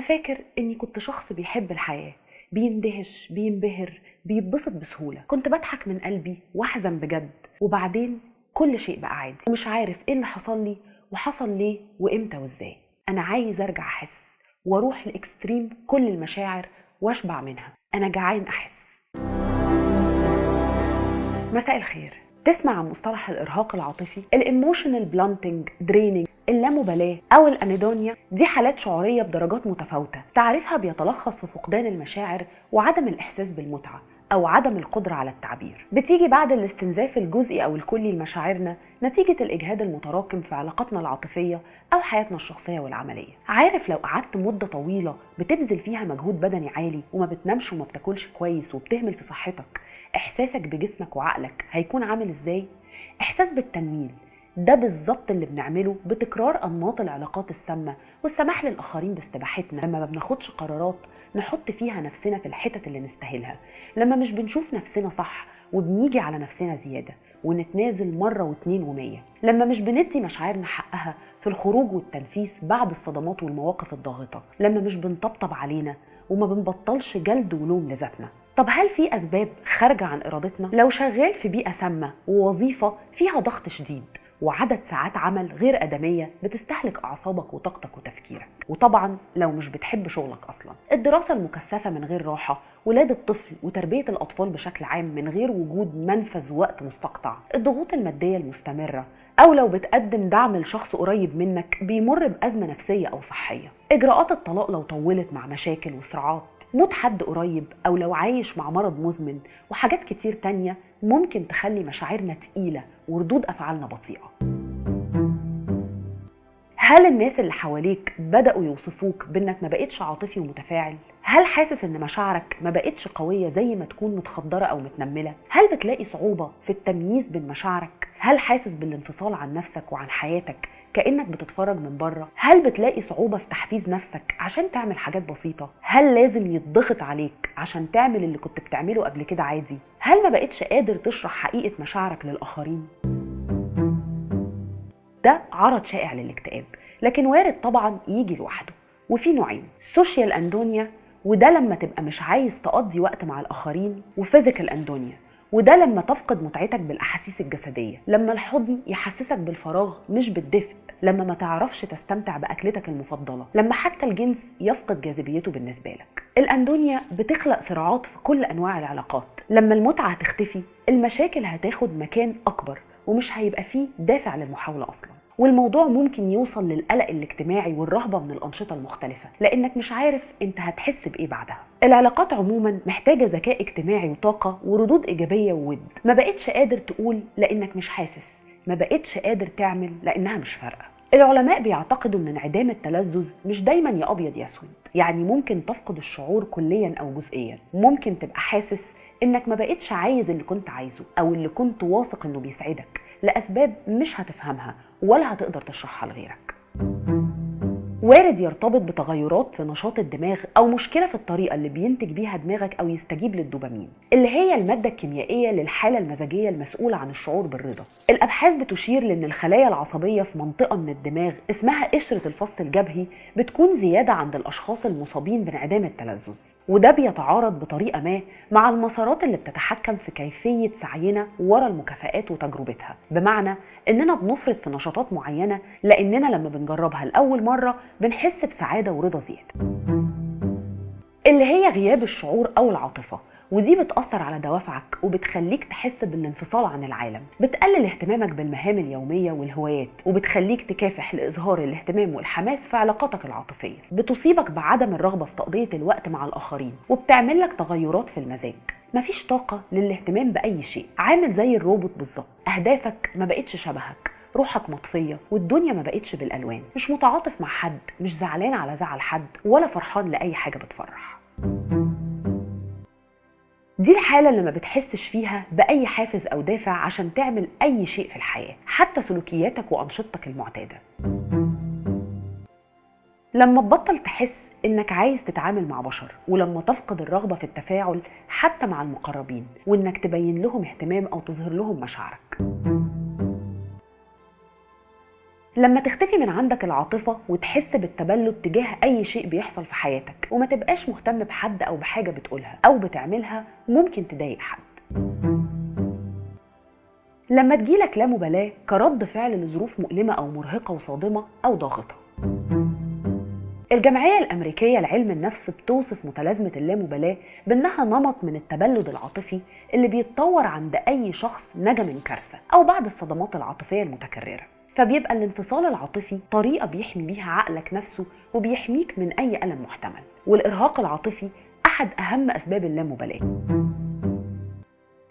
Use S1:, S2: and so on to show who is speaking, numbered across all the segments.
S1: فاكر اني كنت شخص بيحب الحياة، بيندهش بينبهر بيتبسط بسهولة، كنت بضحك من قلبي واحزن بجد. وبعدين كل شيء بقى عادي ومش عارف ايه اللي حصل لي وحصل ليه وامتى وازاي. انا عايز ارجع احس واروح لاكستريم كل المشاعر واشبع منها. انا جعان احس. مساء الخير. تسمع عن مصطلح الارهاق العاطفي، الايموشنال بلانتنج دريننج، اللامبالاه او الانيدونيا؟ دي حالات شعوريه بدرجات متفاوته، تعريفها بيتلخص في فقدان المشاعر وعدم الاحساس بالمتعه او عدم القدره على التعبير. بتيجي بعد الاستنزاف الجزئي او الكلي لمشاعرنا نتيجه الاجهاد المتراكم في علاقاتنا العاطفيه او حياتنا الشخصيه والعمليه. عارف لو قعدت مده طويله بتبذل فيها مجهود بدني عالي وما بتنامش وما بتاكلش كويس وبتهمل في صحتك، احساسك بجسمك وعقلك هيكون عامل ازاي؟ احساس بالتنميل ده بالظبط اللي بنعمله بتكرار انماط العلاقات السامه والسماح للاخرين باستباحتنا، لما ما بناخدش قرارات نحط فيها نفسنا في الحتت اللي نستاهلها، لما مش بنشوف نفسنا صح وبنيجي على نفسنا زياده ونتنازل مره واتنين ومية، لما مش بندي مشاعرنا حقها في الخروج والتنفيس بعد الصدمات والمواقف الضاغطه، لما مش بنطبطب علينا وما بنبطلش جلد ولوم لذاتنا. طب هل في أسباب خارجة عن إرادتنا؟ لو شغال في بيئة سامة ووظيفة فيها ضغط شديد وعدد ساعات عمل غير آدمية بتستهلك أعصابك وطاقتك وتفكيرك، وطبعا لو مش بتحب شغلك أصلا، الدراسة المكثفة من غير راحة، ولادة الطفل وتربية الأطفال بشكل عام من غير وجود منفذ وقت مستقطع، الضغوط المادية المستمرة، أو لو بتقدم دعم لشخص قريب منك بيمر بأزمة نفسية أو صحية، إجراءات الطلاق لو طولت مع مشاكل وصراعات، موت حد قريب، أو لو عايش مع مرض مزمن، وحاجات كتير تانية ممكن تخلي مشاعرنا تقيلة وردود أفعالنا بطيئة. هل الناس اللي حواليك بدأوا يوصفوك بأنك ما بقتش عاطفي ومتفاعل؟ هل حاسس ان مشاعرك ما بقتش قوية زي ما تكون متخدرة او متنملة؟ هل بتلاقي صعوبة في التمييز بين مشاعرك؟ هل حاسس بالانفصال عن نفسك وعن حياتك كأنك بتتفرج من بره؟ هل بتلاقي صعوبة في تحفيز نفسك عشان تعمل حاجات بسيطة؟ هل لازم يتضغط عليك عشان تعمل اللي كنت بتعمله قبل كده عادي؟ هل ما بقتش قادر تشرح حقيقة مشاعرك للآخرين؟ ده عرض شائع للاكتئاب، لكن وارد طبعا يجي لوحده. وفي نوعين: سوشيال اندونيا، وده لما تبقى مش عايز تقضي وقت مع الآخرين، وفيزيكال اندونيا، وده لما تفقد متعتك بالأحاسيس الجسدية، لما الحضن يحسسك بالفراغ مش بالدفء، لما ما تعرفش تستمتع بأكلتك المفضلة، لما حتى الجنس يفقد جاذبيته بالنسبة لك. الأندونيا بتخلق صراعات في كل أنواع العلاقات، لما المتعة هتختفي المشاكل هتاخد مكان أكبر ومش هيبقى فيه دافع للمحاولة أصلا، والموضوع ممكن يوصل للقلق الاجتماعي والرهبة من الأنشطة المختلفة لأنك مش عارف أنت هتحس بإيه بعدها. العلاقات عموما محتاجة ذكاء اجتماعي وطاقة وردود إيجابية وود. ما بقتش قادر تقول لأنك مش حاسس، ما بقتش قادر تعمل لأنها مش فارقة. العلماء بيعتقدوا ان انعدام التلذذ مش دايما يا ابيض يا اسود، يعني ممكن تفقد الشعور كليا او جزئيا، ممكن تبقى حاسس انك ما بقتش عايز اللي كنت عايزه او اللي كنت واثق انه بيسعدك لاسباب مش هتفهمها ولا هتقدر تشرحها لغيرك. وارد يرتبط بتغيرات في نشاط الدماغ او مشكله في الطريقه اللي بينتج بيها دماغك او يستجيب للدوبامين، اللي هي الماده الكيميائيه للحاله المزاجيه المسؤوله عن الشعور بالرضا. الابحاث بتشير لان الخلايا العصبيه في منطقه من الدماغ اسمها قشره الفص الجبهي بتكون زياده عند الاشخاص المصابين بانعدام التلذذ، وده بيتعارض بطريقه ما مع المسارات اللي بتتحكم في كيفيه سعينا ورا المكافآت وتجربتها، بمعنى اننا بنفرط في نشاطات معينه لاننا لما بنجربها لاول مره بنحس بسعاده ورضا زياده، اللي هي غياب الشعور او العاطفه، ودي بتأثر على دوافعك وبتخليك تحس بالانفصال عن العالم، بتقلل اهتمامك بالمهام اليومية والهوايات، وبتخليك تكافح لإظهار الاهتمام والحماس في علاقاتك العاطفية، بتصيبك بعدم الرغبة في تقضية الوقت مع الآخرين، وبتعمل لك تغيرات في المزاج، مفيش طاقة للاهتمام بأي شيء، عامل زي الروبوت بالظبط، أهدافك ما بقتش شبهك، روحك مطفية والدنيا ما بقتش بالألوان، مش متعاطف مع حد، مش زعلان على زعل حد، ولا فرحان لأي حاجة بتفرح. دي الحالة اللي ما بتحسش فيها بأي حافز أو دافع عشان تعمل أي شيء في الحياة، حتى سلوكياتك وأنشطتك المعتادة. لما تبطل تحس إنك عايز تتعامل مع بشر، ولما تفقد الرغبة في التفاعل حتى مع المقربين، وإنك تبين لهم اهتمام أو تظهر لهم مشاعرك. لما تختفي من عندك العاطفة وتحس بالتبلد تجاه أي شيء بيحصل في حياتك، وما تبقاش مهتم بحد أو بحاجة بتقولها أو بتعملها ممكن تضايق حد. لما تجيلك لا مبالاة كرد فعل لظروف مؤلمة أو مرهقة وصادمة أو ضاغطة. الجمعية الأمريكية لعلم النفس بتوصف متلازمة اللامبالاة بأنها نمط من التبلد العاطفي اللي بيتطور عند أي شخص نجا من كارثة أو بعد الصدمات العاطفية المتكررة. فبيبقى الانفصال العاطفي طريقة بيحمي بيها عقلك نفسه وبيحميك من أي ألم محتمل. والإرهاق العاطفي أحد أهم أسباب اللامبالاة.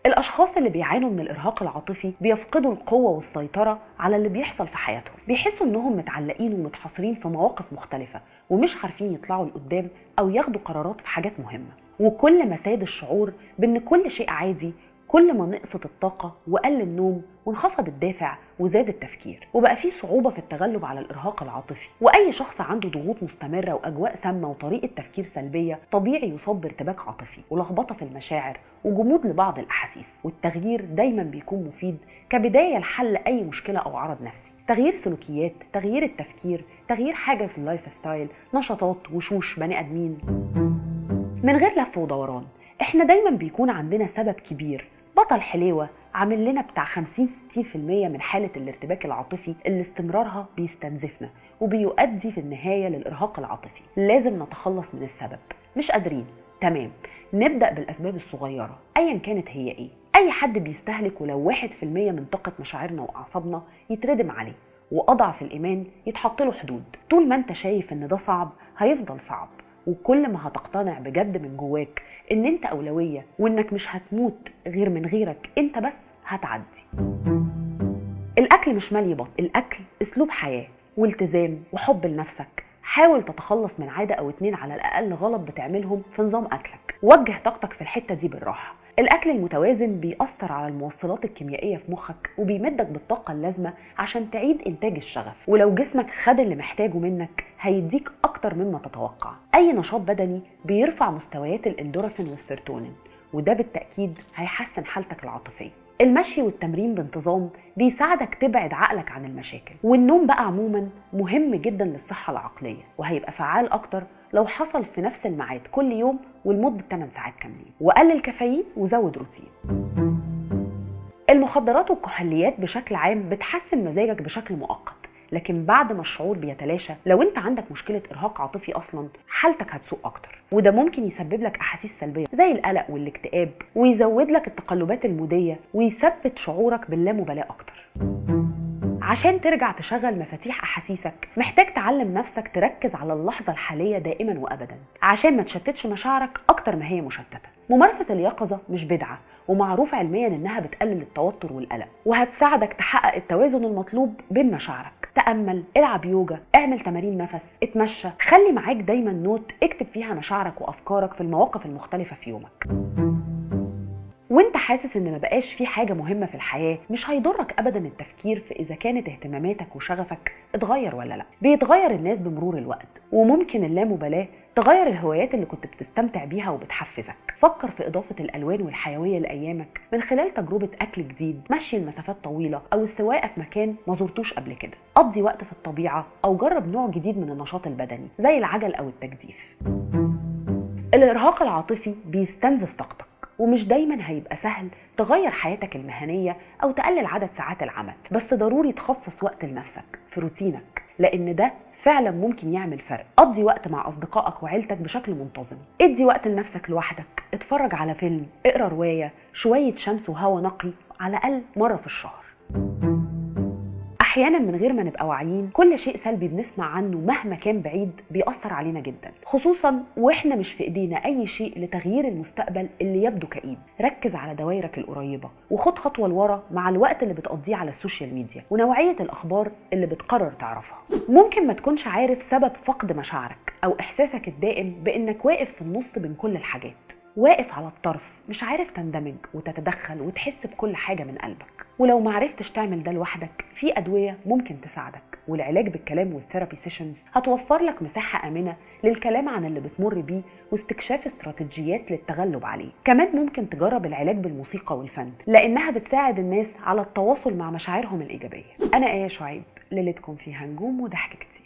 S1: الأشخاص اللي بيعانوا من الإرهاق العاطفي بيفقدوا القوة والسيطرة على اللي بيحصل في حياتهم، بيحسوا إنهم متعلقين ومتحاصرين في مواقف مختلفة ومش عارفين يطلعوا لقدام أو ياخدوا قرارات في حاجات مهمة. وكل ما زاد الشعور بإن كل شيء عادي، كل ما نقصت الطاقة وقل النوم وانخفض الدافع وزاد التفكير، وبقى فيه صعوبة في التغلب على الإرهاق العاطفي. وأي شخص عنده ضغوط مستمرة وأجواء سامة وطريقة تفكير سلبية طبيعي يصاب بارتباك عاطفي ولخبطة في المشاعر وجمود لبعض الأحاسيس. والتغيير دايما بيكون مفيد كبداية لحل أي مشكلة أو عرض نفسي. تغيير سلوكيات، تغيير التفكير، تغيير حاجة في اللايف ستايل، نشاطات، وشوش بني آدمين، من غير لف ودوران. احنا دايما بيكون عندنا سبب كبير، بطل حليوة عامل لنا بتاع 50-60% من حالة الارتباك العاطفي اللي استمرارها بيستنزفنا وبيؤدي في النهاية للإرهاق العاطفي. لازم نتخلص من السبب. مش قادرين؟ تمام، نبدأ بالأسباب الصغيرة أيا كانت هي إيه. أي حد بيستهلك ولو 1% من طاقة مشاعرنا وأعصابنا يتردم عليه، وأضعف الإيمان يتحط له حدود. طول ما أنت شايف إن ده صعب هيفضل صعب، وكل ما هتقتنع بجد من جواك ان انت اولوية وانك مش هتموت غير من غيرك انت بس، هتعدي. الاكل مش مالي بطن، الاكل اسلوب حياة والتزام وحب لنفسك. حاول تتخلص من عادة او 2 على الاقل غلط بتعملهم في نظام اكلك. وجه طاقتك في الحتة دي بالراحة. الاكل المتوازن بيأثر على الموصلات الكيميائية في مخك وبيمدك بالطاقة اللازمة عشان تعيد انتاج الشغف. ولو جسمك خد اللي محتاجه منك هيديك اكتر مما تتوقع. اي نشاط بدني بيرفع مستويات الاندورفين والسيروتونين، وده بالتأكيد هيحسن حالتك العاطفية. المشي والتمرين بانتظام بيساعدك تبعد عقلك عن المشاكل. والنوم بقى عموما مهم جدا للصحة العقلية، وهيبقى فعال اكتر لو حصل في نفس الميعاد كل يوم ولمدة 8 ساعات كاملين. وقلل كافيين وزود روتين. المخدرات والكحوليات بشكل عام بتحسن مزاجك بشكل مؤقت، لكن بعد ما الشعور بيتلاشى، لو انت عندك مشكلة إرهاق عاطفي أصلا حالتك هتسوء أكتر، وده ممكن يسبب لك أحاسيس سلبية زي القلق والاكتئاب، ويزود لك التقلبات المودية ويثبت شعورك باللامبالاة أكتر. عشان ترجع تشغل مفاتيح أحاسيسك محتاج تعلم نفسك تركز على اللحظة الحالية دائما وأبدا عشان ما تشتتش مشاعرك أكتر ما هي مشتتة. ممارسة اليقظة مش بدعة، ومعروف علميا إنها بتقلل التوتر والقلق، وهتساعدك تحقق التوازن المطلوب بين مشاعرك. تأمل، العب يوجا، اعمل تمارين نفس، اتمشى. خلي معاك دايما نوت اكتب فيها مشاعرك وأفكارك في المواقف المختلفة في يومك. وانت حاسس ان ما بقاش في حاجة مهمة في الحياة، مش هيضرك ابدا التفكير في اذا كانت اهتماماتك وشغفك اتغير ولا لا. بيتغير الناس بمرور الوقت، وممكن اللامبالاة تغير الهوايات اللي كنت بتستمتع بيها وبتحفزك. فكر في اضافة الالوان والحيوية لايامك من خلال تجربة اكل جديد، مشي لمسافات طويلة، او السواقة في مكان ما زرتوش قبل كده. قضي وقت في الطبيعة او جرب نوع جديد من النشاط البدني زي العجل او التجديف. الارهاق العاطفي بيستنزف طاقتك، ومش دايما هيبقى سهل تغير حياتك المهنية أو تقلل عدد ساعات العمل، بس ضروري تخصص وقت لنفسك في روتينك، لأن ده فعلا ممكن يعمل فرق. قضي وقت مع أصدقائك وعيلتك بشكل منتظم. ادي وقت لنفسك لوحدك، اتفرج على فيلم، اقرأ رواية، شوية شمس وهواء نقي على الأقل مرة في الشهر. احيانا من غير ما نبقى واعيين كل شيء سلبي بنسمع عنه مهما كان بعيد بيأثر علينا جدا، خصوصا واحنا مش في ايدينا اي شيء لتغيير المستقبل اللي يبدو كئيب. ركز على دوائرك القريبة وخد خطوة لورا مع الوقت اللي بتقضيه على السوشيال ميديا ونوعية الاخبار اللي بتقرر تعرفها. ممكن ما تكونش عارف سبب فقد مشاعرك او احساسك الدائم بانك واقف في النص بين كل الحاجات، واقف على الطرف مش عارف تندمج وتتدخل وتحس بكل حاجة من قلبك. ولو معرفتش تعمل ده لوحدك، في أدوية ممكن تساعدك، والعلاج بالكلام والثيرابي سيشنز هتوفر لك مساحة آمنة للكلام عن اللي بتمر بيه واستكشاف استراتيجيات للتغلب عليه. كمان ممكن تجرب العلاج بالموسيقى والفن، لأنها بتساعد الناس على التواصل مع مشاعرهم الإيجابية. أنا آية شعيب، ليلتكم فيها نجوم وضحك كتير.